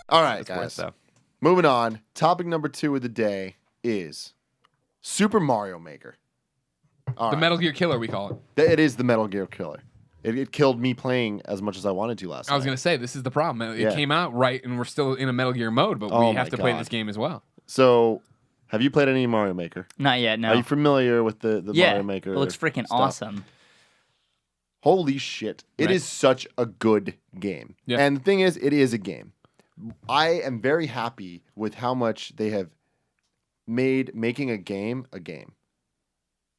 All right, guys. Moving on. Topic number 2 of the day is Super Mario Maker. The Metal Gear Killer, we call it. It is the Metal Gear Killer. It killed me playing as much as I wanted to last night. I was going to say, this is the problem. It came out right, and we're still in a Metal Gear mode, but we have to play this game as well. So, have you played any Mario Maker? Not yet, no. Are you familiar with the Mario Maker? It looks freaking awesome. Holy shit. It is such a good game. Yeah. And the thing is, it is a game. I am very happy with how much they have made making a game a game.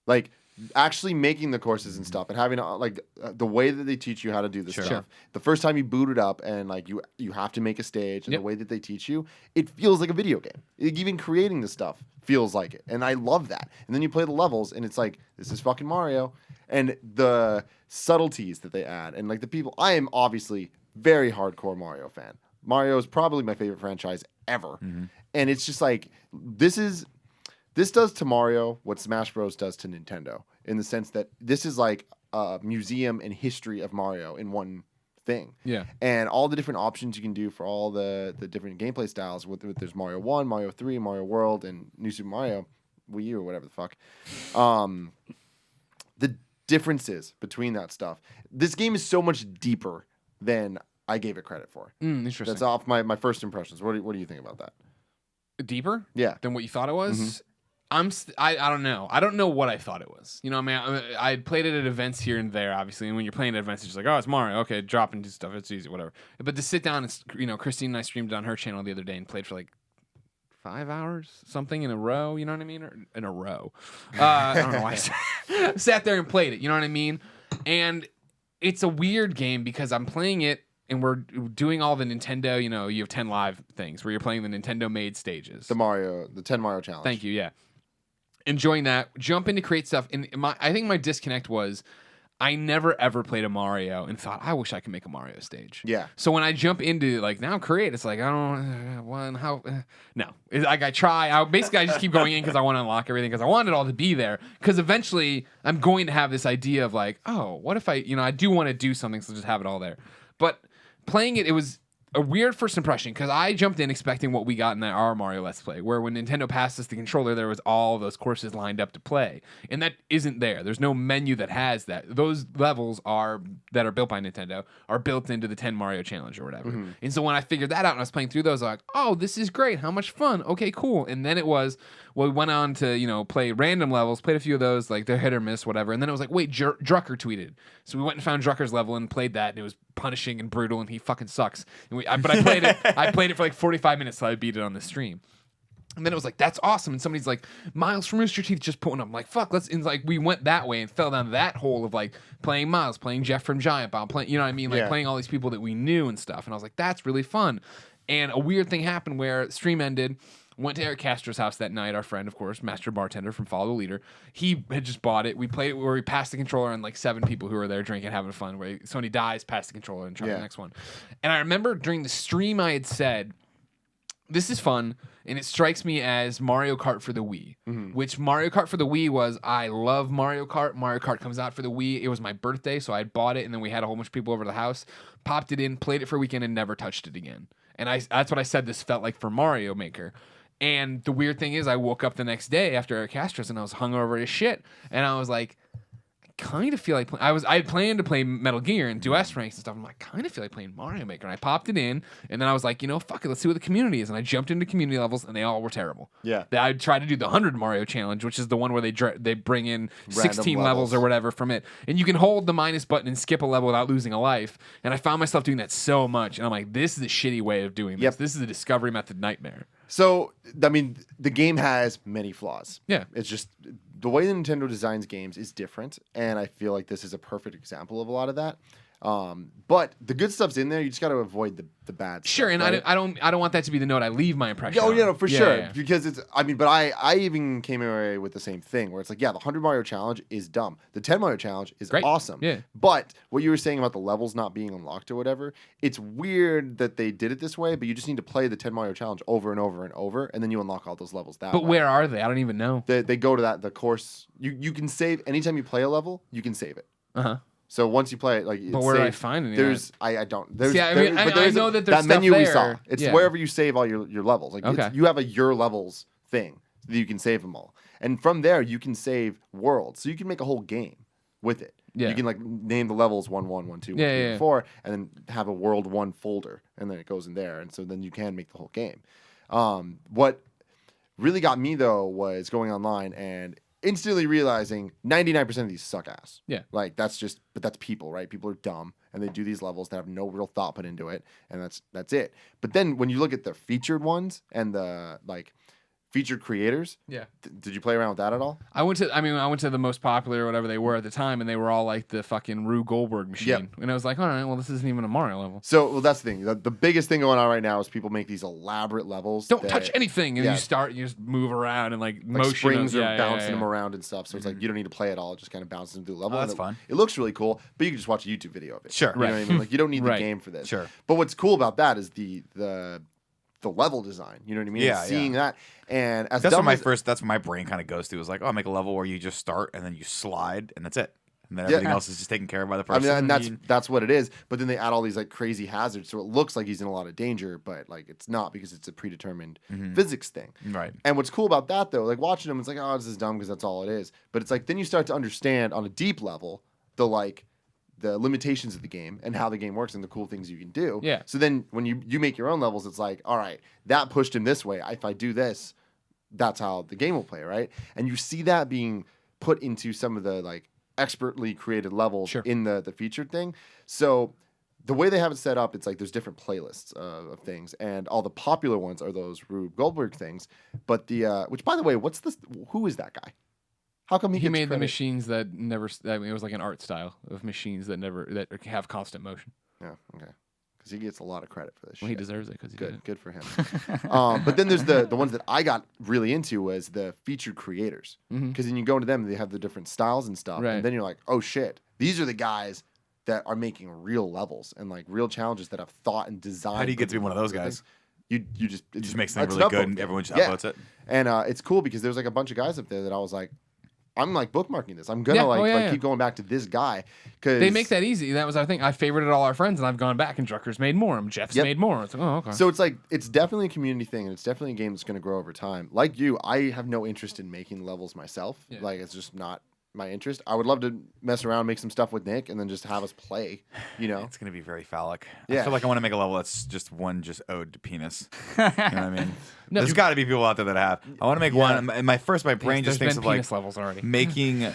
Like, actually making the courses and stuff and having the way that they teach you how to do this stuff. The first time you boot it up and like you have to make a stage and the way that they teach you, it feels like a video game. Even creating the stuff feels like it. And I love that. And then you play the levels and it's like, this is fucking Mario. And the subtleties that they add and like the people, I am obviously very hardcore Mario fan. Mario is probably my favorite franchise ever. Mm-hmm. And it's just like, this does to Mario what Smash Bros. Does to Nintendo, in the sense that this is like a museum and history of Mario in one thing. Yeah. And all the different options you can do for all the different gameplay styles. There's Mario 1, Mario 3, Mario World, and New Super Mario, Wii U or whatever the fuck. The differences between that stuff. This game is so much deeper than I gave it credit for. Interesting. That's off my first impressions. What do you think about that? Deeper? Yeah. Than what you thought it was? Mm-hmm. I don't know. I don't know what I thought it was. You know, I mean, I played it at events here and there, obviously. And when you're playing at events, it's just like, oh, it's Mario. Okay, drop into stuff. It's easy, whatever. But to sit down and, Christine and I streamed it on her channel the other day and played for like 5 hours, something in a row. You know what I mean? Or in a row. I don't know why I sat there and played it. You know what I mean? And it's a weird game because I'm playing it and we're doing all the Nintendo, you have 10 live things where you're playing the Nintendo-made stages. The 10 Mario Challenge. Thank you, yeah. Enjoying that, jump in to create stuff. And I think my disconnect was I never ever played a Mario and thought, I wish I could make a Mario stage. Yeah. So when I jump into now create, it's like, I don't no. It's like I try. I just keep going in because I want to unlock everything because I want it all to be there. Because eventually I'm going to have this idea of like, oh, what if I do want to do something, so just have it all there. But playing it was a weird first impression because I jumped in expecting what we got in our Mario Let's Play, where when Nintendo passed us the controller, there was all those courses lined up to play, and that isn't there. There's no menu that has that. Those levels that are built by Nintendo are built into the 10 Mario Challenge or whatever. Mm-hmm. And so when I figured that out and I was playing through those, I was like, oh, this is great. How much fun. Okay, cool. And then we went on to play random levels, played a few of those, like they're hit or miss, whatever. And then it was like, wait, Drucker tweeted. So we went and found Drucker's level and played that, and it was punishing and brutal, and he fucking sucks. But I played it. I played it for like 45 minutes till I beat it on the stream. And then it was like, that's awesome. And somebody's like, Miles from Rooster Teeth just putting up. I'm like, fuck, and like we went that way and fell down that hole of like playing Miles, playing Jeff from Giant Bomb, playing, you know what I mean? Like playing all these people that we knew and stuff. And I was like, that's really fun. And a weird thing happened where stream ended. Went to Eric Castro's house that night, our friend, of course, master bartender from Follow the Leader. He had just bought it. We played it where we passed the controller on like 7 people who were there drinking, having fun. Where somebody dies, pass the controller, and try the next one. And I remember during the stream I had said, this is fun, and it strikes me as Mario Kart for the Wii. Mm-hmm. Which Mario Kart for the Wii was, I love Mario Kart. Mario Kart comes out for the Wii. It was my birthday, so I bought it, and then we had a whole bunch of people over to the house, popped it in, played it for a weekend, and never touched it again. And that's what I said this felt like for Mario Maker. And the weird thing is, I woke up the next day after Eric Castro's and I was hungover as shit. And I was like, I kind of feel like I had planned to play Metal Gear and do S ranks and stuff. I'm like, kind of feel like playing Mario Maker. And I popped it in, and then I was like, fuck it, let's see what the community is. And I jumped into community levels, and they all were terrible. Yeah. I tried to do the 100 Mario Challenge, which is the one where they bring in 16 levels or whatever from it, and you can hold the minus button and skip a level without losing a life. And I found myself doing that so much, and I'm like, this is a shitty way of doing this. Yep. This is a discovery method nightmare. So, I mean, the game has many flaws. Yeah. It's just the way that Nintendo designs games is different, and I feel like this is a perfect example of a lot of that. But the good stuff's in there. You just got to avoid the bad stuff. Sure, and right? I don't want that to be the note I leave my impression. Oh, yeah, no, for sure. Yeah. Because it's, I mean, but I even came away with the same thing where it's like, the 100 Mario Challenge is dumb. The 10 Mario Challenge is awesome. Yeah. But what you were saying about the levels not being unlocked or whatever, it's weird that they did it this way, but you just need to play the 10 Mario Challenge over and over and over, and then you unlock all those levels that way. But where are they? I don't even know. They go to the course. You can save, anytime you play a level, you can save it. Uh-huh. So once you play it, like, but where do I find it? There's I don't. There's, I know that there's that menu stuff we there. saw. It's wherever you save all your levels. Like you have a your levels thing that you can save them all, and from there you can save worlds. So you can make a whole game with it. Yeah. You can like name the levels 1, 1, 1, 2, 1, 3, 4, and then have a world 1 folder, and then it goes in there, and so then you can make the whole game. What really got me though was going online and instantly realizing 99% of these suck ass. Yeah. Like but that's people, right? People are dumb and they do these levels that have no real thought put into it, and that's it. But then when you look at the featured ones and the like featured creators. Yeah. Did you play around with that at all? I went to the most popular or whatever they were at the time, and they were all like the fucking Rube Goldberg machine. Yep. And I was like, all right, well, this isn't even a Mario level. So, that's the thing. The biggest thing going on right now is people make these elaborate levels. Don't touch anything, and you just move around and like motion. Springs are bouncing them around and stuff. So it's like you don't need to play it all. It just kind of bounces them through the level. Oh, that's fun. It looks really cool, but you can just watch a YouTube video of it. Sure. You know what I mean? Like you don't need the game for this. Sure. But what's cool about that is the level design, you know what I mean? Yeah, and seeing that, and that's what my brain kind of goes to. Is like, oh, I'll make a level where you just start and then you slide and that's it, and then everything else is just taken care of by the person. I mean, and that's what it is. But then they add all these like crazy hazards, so it looks like he's in a lot of danger, but like it's not because it's a predetermined physics thing. Right. And what's cool about that though, like watching him, it's like, oh, this is dumb because that's all it is. But it's like then you start to understand on a deep level the limitations of the game and how the game works and the cool things you can do. Yeah. So then when you make your own levels, it's like, all right, that pushed him this way. If I do this, that's how the game will play, right? And you see that being put into some of the like expertly created levels in the featured thing. So the way they have it set up, it's like there's different playlists of things, and all the popular ones are those Rube Goldberg things. But which by the way, who is that guy? How come he made the machines that never? I mean, it was like an art style of machines that have constant motion. Yeah, okay. Because he gets a lot of credit for this. Well, he deserves it because he did it. Good for him. But then there's the ones that I got really into was the featured creators. Because then you go into them, they have the different styles and stuff, and then you're like, oh shit, these are the guys that are making real levels and like real challenges that have thought and design. How do you get to be one of those guys? You just makes something really good, and everyone just uploads it. And it's cool because there's like a bunch of guys up there that I was like, I'm like bookmarking this. I'm gonna keep going back to this guy because they make that easy. That was our thing. I favorited all our friends, and I've gone back, and Drucker's made more. And Jeff's made more. It's like, oh, okay. So it's like it's definitely a community thing, and it's definitely a game that's gonna grow over time. Like you, I have no interest in making levels myself. Yeah. Like it's just not my interest. I would love to mess around, make some stuff with Nick, and then just have us play. You know, it's gonna be very phallic. Yeah. I feel like I want to make a level that's just ode to penis. You know what I mean? No, there's got to be people out there that have. I want to make one. And my brain just thinks of like levels already. Making.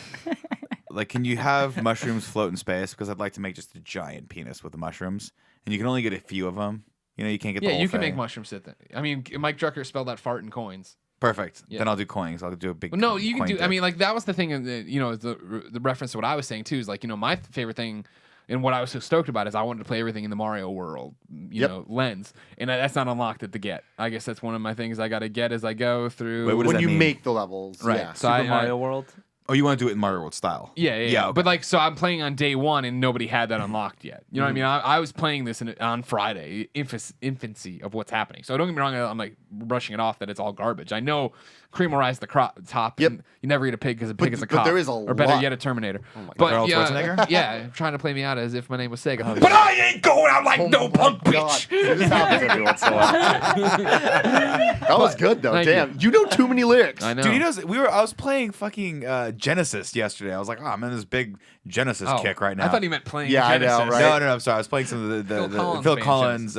Like, can you have mushrooms float in space? Because I'd like to make just a giant penis with the mushrooms, and you can only get a few of them. You know, you can't get the whole thing. Yeah, you can make mushrooms sit there. I mean, Mike Drucker spelled that fart in coins. Perfect. Yeah. Then I'll do coins. I'll do a big. No, you can do. I mean, like that was the thing. You know, the reference to what I was saying too is like, you know, my favorite thing and what I was so stoked about is I wanted to play everything in the Mario world, you know, lens, and that's not unlocked at the get. I guess that's one of my things I got to get as I go through. Wait, when you make the levels, right? Yeah. So Super Mario World. Oh, you want to do it in Mario World style? Yeah. Okay. But like, so I'm playing on day one, and nobody had that unlocked yet. You know what I mean? I was playing this on Friday, infancy of what's happening. So don't get me wrong, I'm like brushing it off that it's all garbage. I know cream will rise the top. Yep. And you never eat a pig because a pig is a cop. But there is or better yet, a Terminator. Oh my God. But yeah, trying to play me out as if my name was Sega. But I ain't going out like no punk bitch. This happens every once in a while. That was good though. Damn, you know too many lyrics. I know. Dude, I was playing fucking Genesis yesterday. I was like, oh, I'm in this big Genesis kick right now. I thought he meant playing Genesis. I know, right? No, I'm sorry. I was playing some of the Phil Collins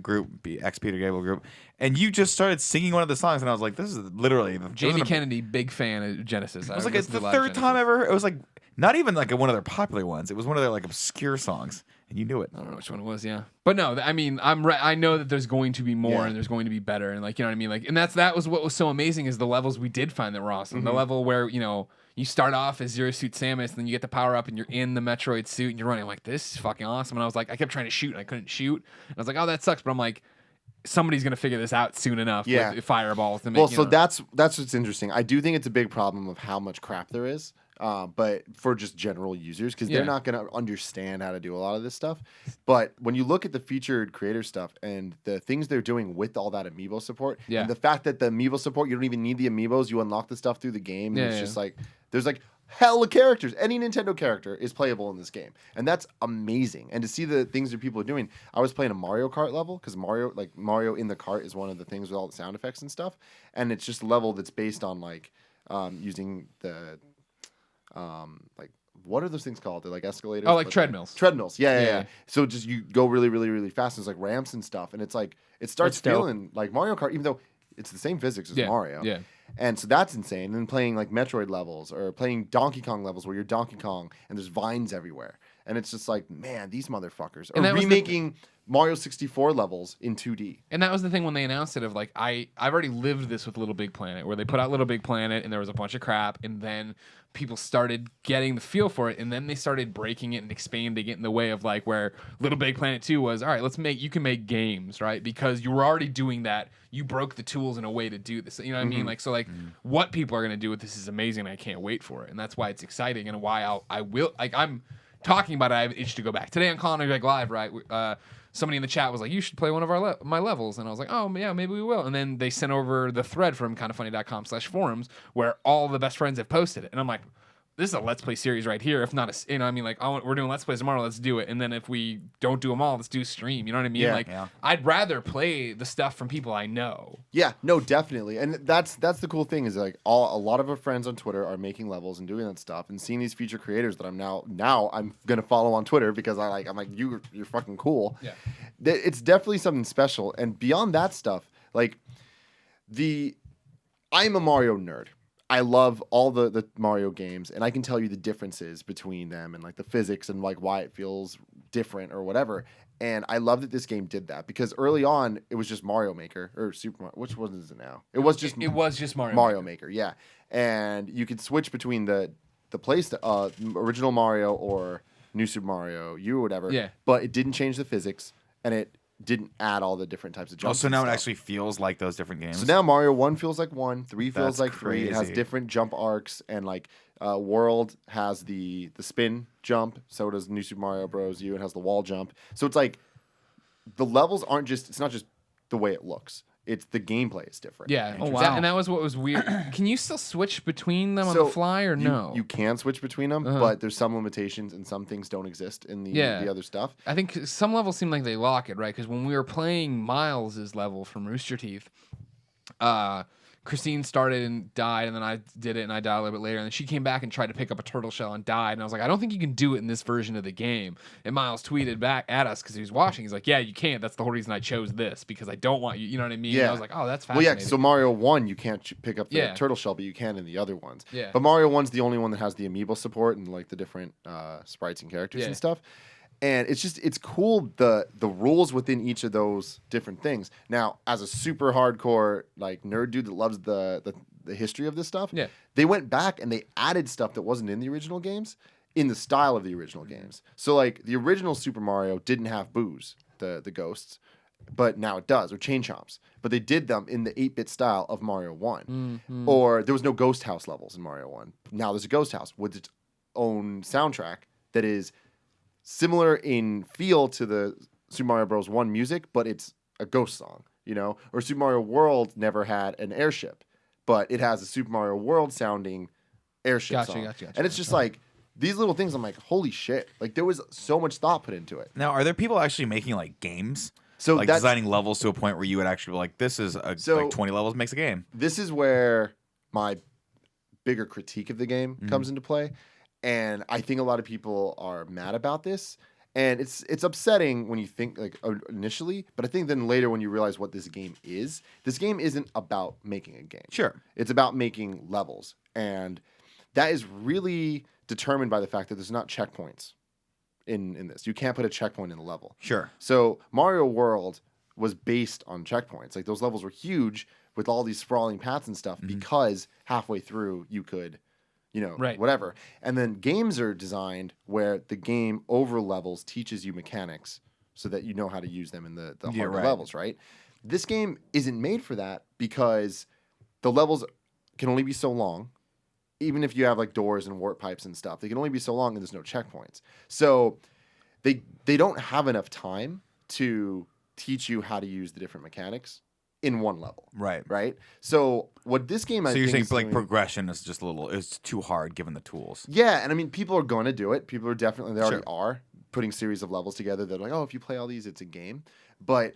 group, ex Peter Gabriel group. And you just started singing one of the songs, and I was like, this is literally... Jamie Kennedy, big fan of Genesis. It was like it's the third time ever. It was like, not even like one of their popular ones. It was one of their like obscure songs, and you knew it. I don't know which one it was, yeah. But no, I mean, I know that there's going to be more, and there's going to be better, and like, you know what I mean? Like, and that was what was so amazing is the levels we did find that were awesome. Mm-hmm. The level where, you know, you start off as Zero Suit Samus, and then you get the power up, and you're in the Metroid suit, and you're running. I'm like, this is fucking awesome. And I was like, I kept trying to shoot, and I couldn't shoot. And I was like, oh, that sucks. But I'm like, somebody's gonna figure this out soon enough. Yeah. With fireballs. To make, so that's what's interesting. I do think it's a big problem of how much crap there is. But for just general users, because they're not gonna understand how to do a lot of this stuff. But when you look at the featured creator stuff and the things they're doing with all that amiibo support, and the fact that the amiibo support, you don't even need the amiibos, you unlock the stuff through the game. And it's just like there's like hella characters. Any Nintendo character is playable in this game, and that's amazing. And to see the things that people are doing, I was playing a Mario Kart level because Mario in the cart is one of the things with all the sound effects and stuff, and it's just a level that's based on like using the like. What are those things called? They're like escalators. Oh, like treadmills. Treadmills. Yeah. So just you go really, really, really fast. There's like ramps and stuff, and it's like it starts feeling like Mario Kart, even though it's the same physics as Mario. Yeah. And so that's insane. And then playing like Metroid levels or playing Donkey Kong levels where you're Donkey Kong and there's vines everywhere, and it's just like, man, these motherfuckers are remaking Mario 64 levels in 2D. And that was the thing when they announced it of like, I've already lived this with Little Big Planet, where they put out Little Big Planet and there was a bunch of crap, and then people started getting the feel for it, and then they started breaking it and expanding it in the way of like where Little Big Planet 2 was, all right, you can make games, right? Because you were already doing that. You broke the tools in a way to do this. You know what I mean? Like, so like what people are going to do with this is amazing, and I can't wait for it. And that's why it's exciting, and why I will, like, I'm talking about it, I have an itch to go back. Today on Colin Moriarty Live, right? Somebody in the chat was like, you should play one of my levels. And I was like, oh, yeah, maybe we will. And then they sent over the thread from kindoffunny.com/forums where all the best friends have posted it. And I'm like, this is a Let's Play series right here. If not, we're doing Let's Plays tomorrow. Let's do it. And then if we don't do them all, let's do a stream. You know what I mean? Yeah. I'd rather play the stuff from people I know. Yeah, no, definitely. And that's the cool thing is like a lot of our friends on Twitter are making levels and doing that stuff and seeing these future creators that I'm now I'm gonna follow on Twitter because I'm like you're fucking cool. Yeah, it's definitely something special. And beyond that stuff, like I'm a Mario nerd. I love all the Mario games, and I can tell you the differences between them and like the physics and like why it feels different or whatever. And I love that this game did that because early on it was just Mario Maker or Super Mario. Which one is it now? It was just Mario Maker. Yeah, and you could switch between the original Mario or New Super Mario U or whatever. Yeah, but it didn't change the physics, and it didn't add all the different types of jumps. So now it actually feels like those different games. So now Mario 1 feels like 1, 3 feels like 3. It has different jump arcs, and like World has the spin jump. So does New Super Mario Bros. U. It has the wall jump. So it's like the levels it's not just the way it looks. It's the gameplay is different. Yeah. Oh, wow. And that was what was weird. Can you still switch between them on the fly or no? You can switch between them, but there's some limitations and some things don't exist in the other stuff. I think some levels seem like they lock it, right? Because when we were playing Miles' level from Rooster Teeth, Christine started and died, and then I did it, and I died a little bit later. And then she came back and tried to pick up a turtle shell and died. And I was like, I don't think you can do it in this version of the game. And Miles tweeted back at us because he was watching. He's like, yeah, you can't. That's the whole reason I chose this, because I don't want you. You know what I mean? Yeah. And I was like, oh, that's fascinating. Well, yeah, so Mario 1, you can't pick up the turtle shell, but you can in the other ones. Yeah. But Mario 1's the only one that has the amiibo support and like the different sprites and characters and stuff. And it's cool the rules within each of those different things. Now, as a super hardcore like nerd dude that loves the history of this stuff, they went back and they added stuff that wasn't in the original games in the style of the original games. So like the original Super Mario didn't have boos, the ghosts, but now it does, or chain chomps. But they did them in the 8-bit style of Mario 1. Mm-hmm. Or there was no ghost house levels in Mario 1. Now there's a ghost house with its own soundtrack that is similar in feel to the Super Mario Bros. 1 music, but it's a ghost song, you know? Or Super Mario World never had an airship, but it has a Super Mario World sounding airship song. Gotcha. And it's just like, these little things, I'm like, holy shit. Like, there was so much thought put into it. Now, are there people actually making, like, games? So like designing levels to a point where you would actually be like, this is like 20 levels makes a game. This is where my bigger critique of the game comes into play. And I think a lot of people are mad about this, and it's upsetting when you think like initially, but I think then later when you realize what this game isn't about making a game. Sure, it's about making levels, and that is really determined by the fact that there's not checkpoints in this. You can't put a checkpoint in a level. Sure. So Mario World was based on checkpoints. Like those levels were huge with all these sprawling paths and stuff because halfway through you could. Whatever. And then games are designed where the game over levels teaches you mechanics so that you know how to use them in the harder levels, right? This game isn't made for that because the levels can only be so long. Even if you have like doors and warp pipes and stuff, they can only be so long and there's no checkpoints. So they don't have enough time to teach you how to use the different mechanics in one level. Right. Right. So what this game, so you're saying like progression is just it's too hard given the tools. Yeah, and I mean people are going to do it. People are definitely they already are putting series of levels together. They're like, oh, if you play all these, it's a game. But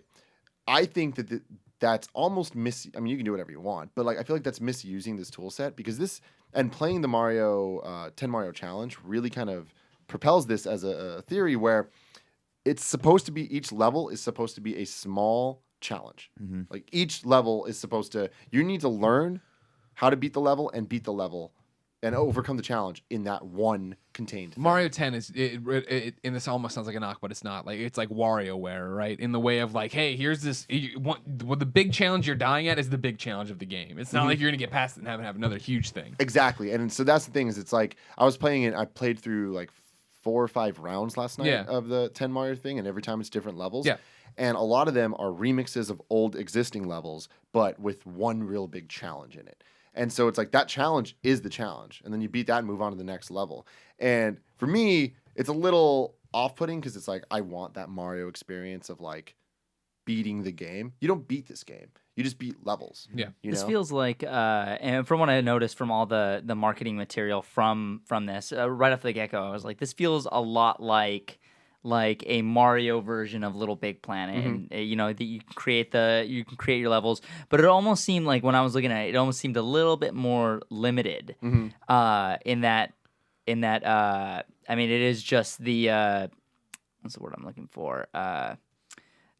I think that that's almost I mean, you can do whatever you want, but like I feel like that's misusing this tool set because this and playing the 10 Mario Challenge really kind of propels this as a theory where it's supposed to be each level is supposed to be a small challenge. Mm-hmm. Like each level is supposed to you need to learn how to beat the level and overcome the challenge in that one contained thing. Mario 10 is and this almost sounds like a knock, but it's not. Like it's like WarioWare, right? In the way of like, hey, here's this. The big challenge you're dying at is the big challenge of the game. It's not like you're gonna get past it and have another huge thing. Exactly, and so that's the thing is it's like I was playing it. I played through like 4 or 5 rounds last night of the 10 Mario thing, and every time it's different levels. Yeah. And a lot of them are remixes of old existing levels, but with one real big challenge in it. And so it's like that challenge is the challenge. And then you beat that and move on to the next level. And for me, it's a little off-putting because it's like I want that Mario experience of like beating the game. You don't beat this game. You just beat levels. Yeah. This feels like, and from what I noticed from all the marketing material from this, right off the get-go, I was like, this feels a lot like a Mario version of Little Big Planet, and that you can create your levels. But it almost seemed like when I was looking at it, it almost seemed a little bit more limited. In that, I mean, it is just the what's the word I'm looking for?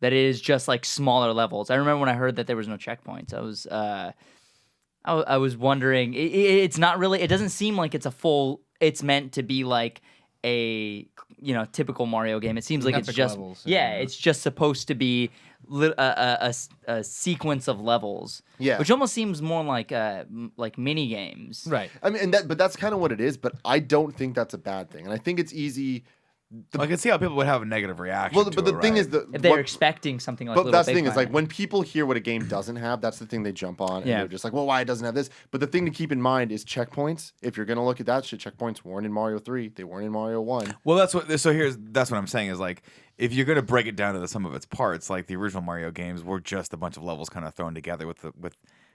That it is just like smaller levels. I remember when I heard that there was no checkpoints. I was wondering. It's not really. It doesn't seem like it's a full. It's meant to be like a typical Mario game. It seems like it's just levels, it's just supposed to be a sequence of levels. Yeah, which almost seems more like mini games. Right. I mean, but that's kind of what it is. But I don't think that's a bad thing, and I think it's easy. I can see how people would have a negative reaction. Well, but the thing is, if they're expecting something like, but that's the thing is like when people hear what a game doesn't have, that's the thing they jump on, and they're just like, well, why it doesn't have this? But the thing to keep in mind is checkpoints. If you're gonna look at that shit, checkpoints weren't in Mario 3, they weren't in Mario 1. Well, that's what I'm saying is like if you're gonna break it down to the sum of its parts, like the original Mario games were just a bunch of levels kind of thrown together with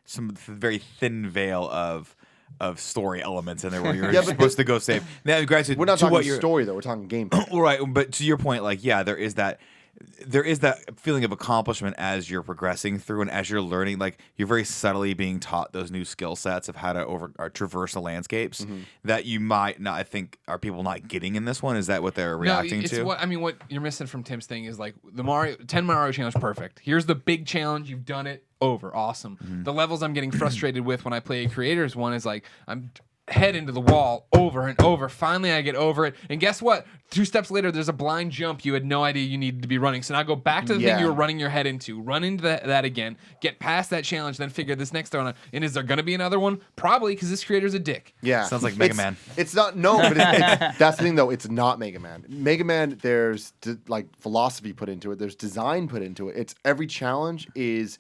some very thin veil of story elements in there where you're supposed to go save. Now, granted, we're not talking story though; we're talking gameplay. Right, but to your point, like there is that feeling of accomplishment as you're progressing through and as you're learning. Like you're very subtly being taught those new skill sets of how to traverse the landscapes that you might not. I think are people not getting in this one? Is that what they're reacting to? What you're missing from Tim's thing is like the 10 Mario Challenge, perfect. Here's the big challenge. You've done it. Over. Awesome. The levels I'm getting frustrated with when I play a creator's one is like I'm head into the wall over and over. Finally, I get over it. And guess what? 2 steps later, there's a blind jump you had no idea you needed to be running. So now go back to the thing you were running your head into. Run into that again. Get past that challenge. Then figure this next one out. And is there going to be another one? Probably, because this creator's a dick. Yeah. Sounds like Mega Man. It's not. No, but that's the thing, though. It's not Mega Man. Mega Man, there's philosophy put into it. There's design put into it. It's every challenge is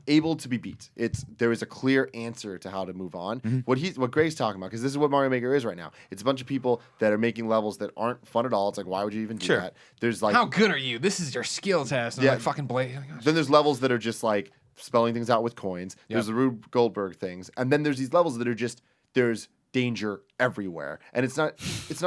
able to be beat. There is a clear answer to how to move on. What Greg's talking about, because this is what Mario Maker is right now. It's a bunch of people that are making levels that aren't fun at all. It's like, why would you even do that? There's like, how good are you? This is your skill test. And like fucking blade. Oh, then there's levels that are just like spelling things out with coins. There's the Rube Goldberg things, and then there's these levels that are just there's danger everywhere, and it's not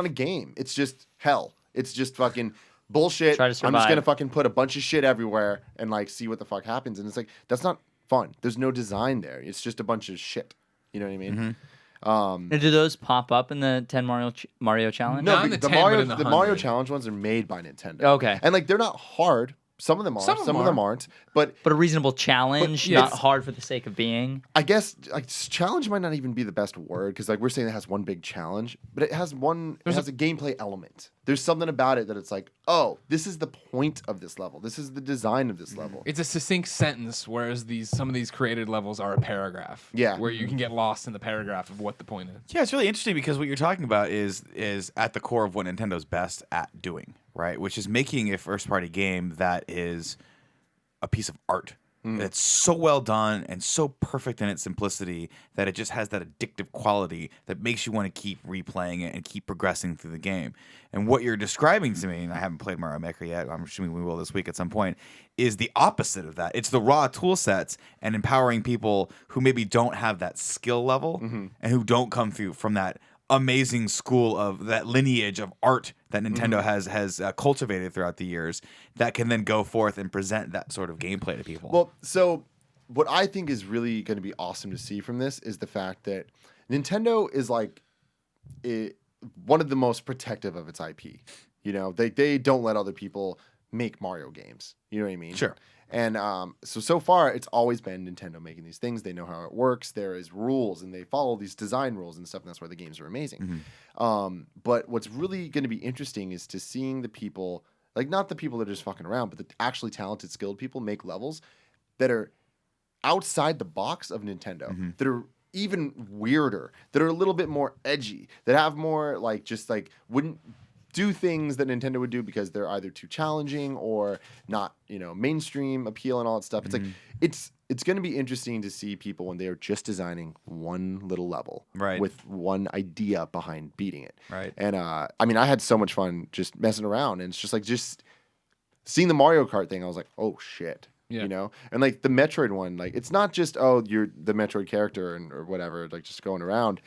a game. It's just hell. It's just fucking bullshit. I'm just gonna fucking put a bunch of shit everywhere and like see what the fuck happens. And it's like that's not fun. There's no design there. It's just a bunch of shit. You know what I mean? And do those pop up in the 10 Mario Challenge? No, the Mario Challenge ones are made by Nintendo. Okay, and like they're not hard. Some of them are. Some of them aren't. But a reasonable challenge, not hard for the sake of being. I guess like challenge might not even be the best word because like we're saying it has one big challenge, but it has a gameplay element. There's something about it that it's like, oh, this is the point of this level. This is the design of this level. It's a succinct sentence, whereas some of these created levels are a paragraph. Yeah, where you can get lost in the paragraph of what the point is. Yeah, it's really interesting because what you're talking about is at the core of what Nintendo's best at doing, right? Which is making a first-party game that is a piece of art, It's so well done and so perfect in its simplicity that it just has that addictive quality that makes you want to keep replaying it and keep progressing through the game. And what you're describing to me, and I haven't played Mario Maker yet, I'm assuming we will this week at some point, is the opposite of that. It's the raw tool sets and empowering people who maybe don't have that skill level and who don't come through from that amazing school of that lineage of art that Nintendo has cultivated throughout the years that can then go forth and present that sort of gameplay to people. Well, so what I think is really going to be awesome to see from this is the fact that Nintendo is like one of the most protective of its IP. You know, they don't let other people make Mario games. You know what I mean? Sure. And so far, it's always been Nintendo making these things. They know how it works. There is rules, and they follow these design rules and stuff, and that's why the games are amazing. But what's really going to be interesting is to seeing the people, like not the people that are just fucking around, but the actually talented, skilled people make levels that are outside the box of Nintendo, that are even weirder, that are a little bit more edgy, that have more like just like wouldn't do things that Nintendo would do because they're either too challenging or not, you know, mainstream appeal and all that stuff. It's like it's going to be interesting to see people when they are just designing one little level with one idea behind beating it. Right. And I mean, I had so much fun just messing around, and it's just like just seeing the Mario Kart thing. I was like, oh shit. Yeah. You know, and like the Metroid one, like it's not just you're the Metroid character or whatever, like just going around.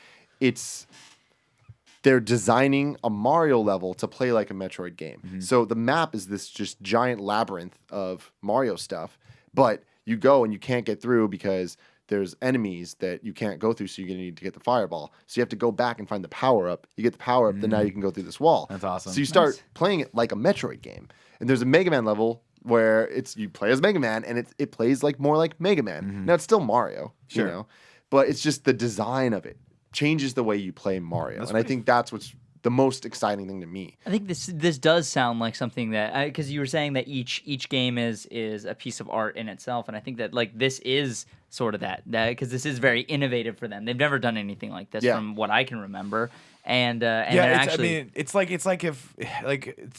They're designing a Mario level to play like a Metroid game. So the map is this just giant labyrinth of Mario stuff, but you go and you can't get through because there's enemies that you can't go through, so you're going to need to get the fireball. So you have to go back and find the power-up. You get the power-up, then now you can go through this wall. That's awesome. So you start playing it like a Metroid game. And there's a Mega Man level where you play as Mega Man, and it plays like more like Mega Man. Now, it's still Mario, you know, but it's just the design of it changes the way you play Mario. I think that's what's the most exciting thing to me. I think this does sound like something that, because you were saying that each game is a piece of art in itself, and I think that like this is sort of that because this is very innovative for them. They've never done anything like this from what I can remember. And it's like if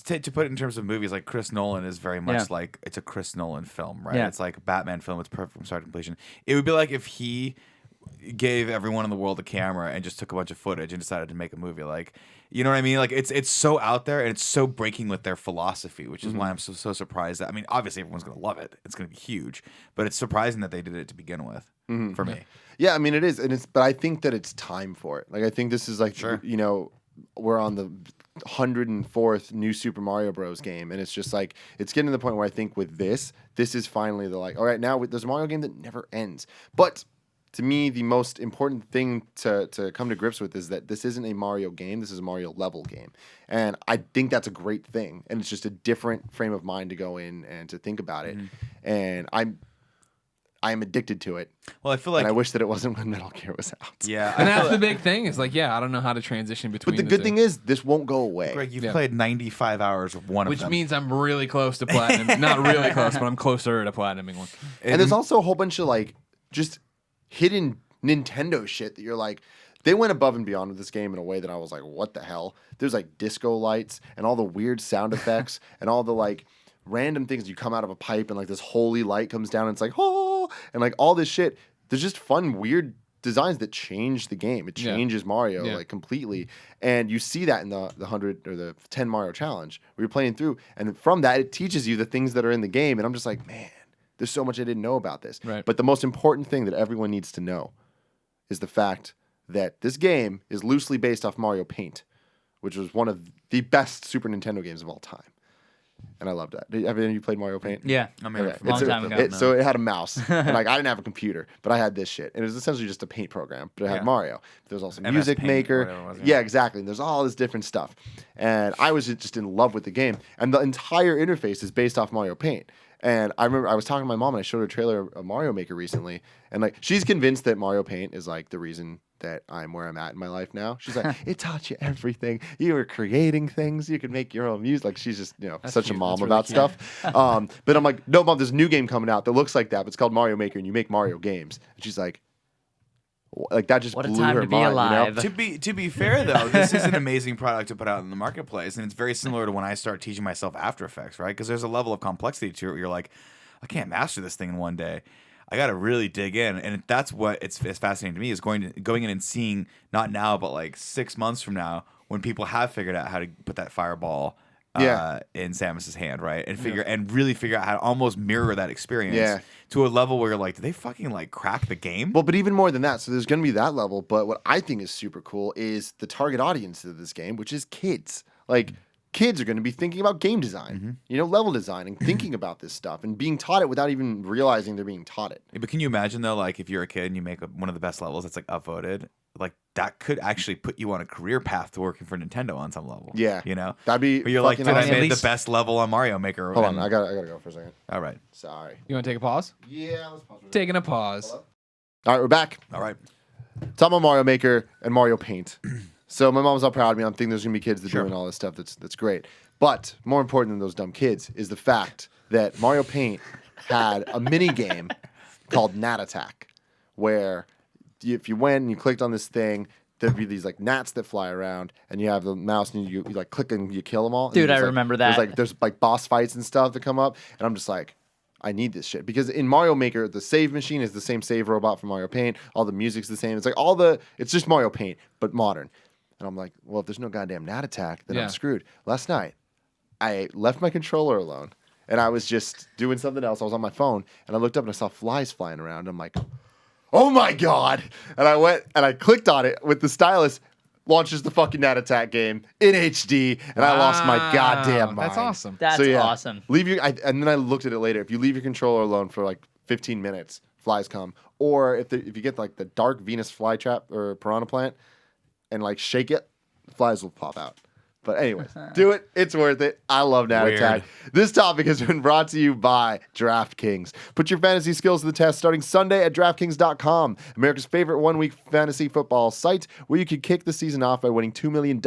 to put it in terms of movies, like Chris Nolan is very much like it's a Chris Nolan film, right? It's like a Batman film. It's perfect from start to completion. It would be like if he gave everyone in the world a camera and just took a bunch of footage and decided to make a movie. Like, you know what I mean? Like it's so out there and it's so breaking with their philosophy, which is why I'm so surprised that, I mean, obviously everyone's going to love it. It's going to be huge, but it's surprising that they did it to begin with for me. Yeah, I mean, it is. But I think that it's time for it. Like, I think this is like, you know, we're on the 104th new Super Mario Bros. Game, and it's just like, it's getting to the point where I think with this is finally the like, all right, now there's a Mario game that never ends. But to me, the most important thing to come to grips with is that this isn't a Mario game. This is a Mario level game. And I think that's a great thing. And it's just a different frame of mind to go in and to think about it. And I'm addicted to it. Well, I feel like... And I wish that it wasn't when Metal Gear was out. Yeah. And that's the big thing is like, I don't know how to transition between But the good thing is, this won't go away. Greg, you've played 95 hours of one of them. Which means I'm really close to platinum. Not really close, but I'm closer to platinuming one. And there's also a whole bunch of like, just hidden Nintendo shit that you're like, they went above and beyond with this game in a way that I was like, what the hell? There's like disco lights and all the weird sound effects and all the like random things. You come out of a pipe and like this holy light comes down and it's like, oh, and like all this shit. There's just fun, weird designs that change the game. It changes Mario like completely. And you see that in the 100 or the 10 Mario challenge where you're playing through. And from that, it teaches you the things that are in the game. And I'm just like, man, there's so much I didn't know about this. Right. But the most important thing that everyone needs to know is the fact that this game is loosely based off Mario Paint, which was one of the best Super Nintendo games of all time. And I loved that. Have any of you played Mario Paint? Yeah. I mean, a long time ago. So it had a mouse. And like I didn't have a computer, but I had this shit. And it was essentially just a paint program, but it had Mario. There was also Music Paint, Maker. Yeah, exactly. And there's all this different stuff. And I was just in love with the game. And the entire interface is based off Mario Paint. And I remember I was talking to my mom and I showed her a trailer of Mario Maker recently. And like she's convinced that Mario Paint is like the reason that I'm where I'm at in my life now. She's like, it taught you everything. You were creating things. You could make your own music. Like she's just, you know, such a mom about stuff. But I'm like, no, Mom, there's a new game coming out that looks like that. But it's called Mario Maker and you make Mario games. And she's like that just what blew a time her to be mind, alive. You know? To be fair though, this is an amazing product to put out in the marketplace, and it's very similar to when I start teaching myself After Effects, right? Because there's a level of complexity to it where you're like, I can't master this thing in one day. I got to really dig in, and that's what it's fascinating to me is going in and seeing not now, but like 6 months from now when people have figured out how to put that fireball in Samus's hand, right, and really figure out how to almost mirror that experience to a level where you're like, did they fucking like crack the game? Well, but even more than that, so there's going to be that level. But what I think is super cool is the target audience of this game, which is kids. Like. Kids are going to be thinking about game design, level design, and thinking about this stuff and being taught it without even realizing they're being taught it. But can you imagine though, like if you're a kid and you make one of the best levels that's like upvoted, like that could actually put you on a career path to working for Nintendo on some level. Yeah, that'd be. But you're like, dude, I made the best level on Mario Maker. Hold on, I gotta go for a second. All right, sorry. You want to take a pause? Yeah, let's pause. Taking a pause. All right, we're back. All right, talking about Mario Maker and Mario Paint. So my mom's all proud of me. I'm thinking there's gonna be kids that are doing all this stuff. That's great. But more important than those dumb kids is the fact that Mario Paint had a mini game called Gnat Attack, where if you went and you clicked on this thing, there'd be these like gnats that fly around, and you have the mouse and you like click and you kill them all. Dude, I remember that. There's like boss fights and stuff that come up, and I'm just like, I need this shit because in Mario Maker the save machine is the same save robot from Mario Paint. All the music's the same. It's like it's just Mario Paint but modern. And I'm like, well, if there's no goddamn Gnat Attack, then I'm screwed. Last night, I left my controller alone, and I was just doing something else. I was on my phone, and I looked up and I saw flies flying around. I'm like, oh my God. And I went and I clicked on it with the stylus, launches the fucking Gnat Attack game in HD, and I lost my goddamn mind. That's awesome. That's awesome. And then I looked at it later. If you leave your controller alone for like 15 minutes, flies come. Or if you get like the dark Venus flytrap or piranha plant and like shake it, flies will pop out. But anyways, do it. It's worth it. I love Gnat Attack. This topic has been brought to you by DraftKings. Put your fantasy skills to the test starting Sunday at DraftKings.com, America's favorite one-week fantasy football site where you can kick the season off by winning $2 million.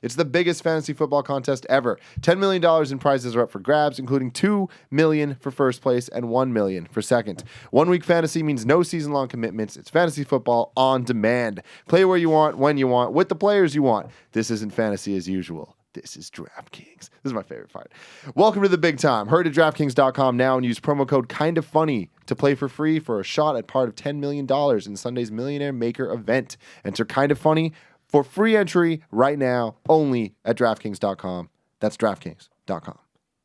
It's the biggest fantasy football contest ever. $10 million in prizes are up for grabs, including $2 million for first place and $1 million for second. One-week fantasy means no season-long commitments. It's fantasy football on demand. Play where you want, when you want, with the players you want. This isn't fantasy as usual. This is DraftKings. This is my favorite part. Welcome to the big time. Hurry to DraftKings.com now and use promo code KINDOFFUNNY to play for free for a shot at part of $10 million in Sunday's Millionaire Maker event. Enter KINDOFFUNNY for free entry right now only at DraftKings.com. That's DraftKings.com.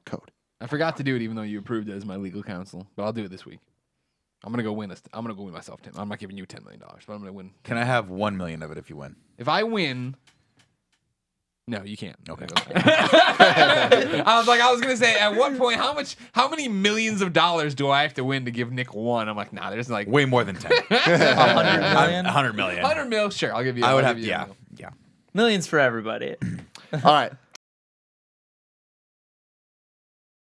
Code. I forgot to do it even though you approved it as my legal counsel, but I'll do it this week. I'm gonna go win myself 10. I'm not giving you $10 million, but I'm gonna win. Can I have 1 million of it if you win? If I win. No, you can't. Okay. I was gonna say, at what point, how many millions of dollars do I have to win to give Nick one? I'm like, nah, there's like way more than 10. 100 million? 100 million. 100 mil, sure. I'll give you. I would have, yeah. Millions for everybody. All right.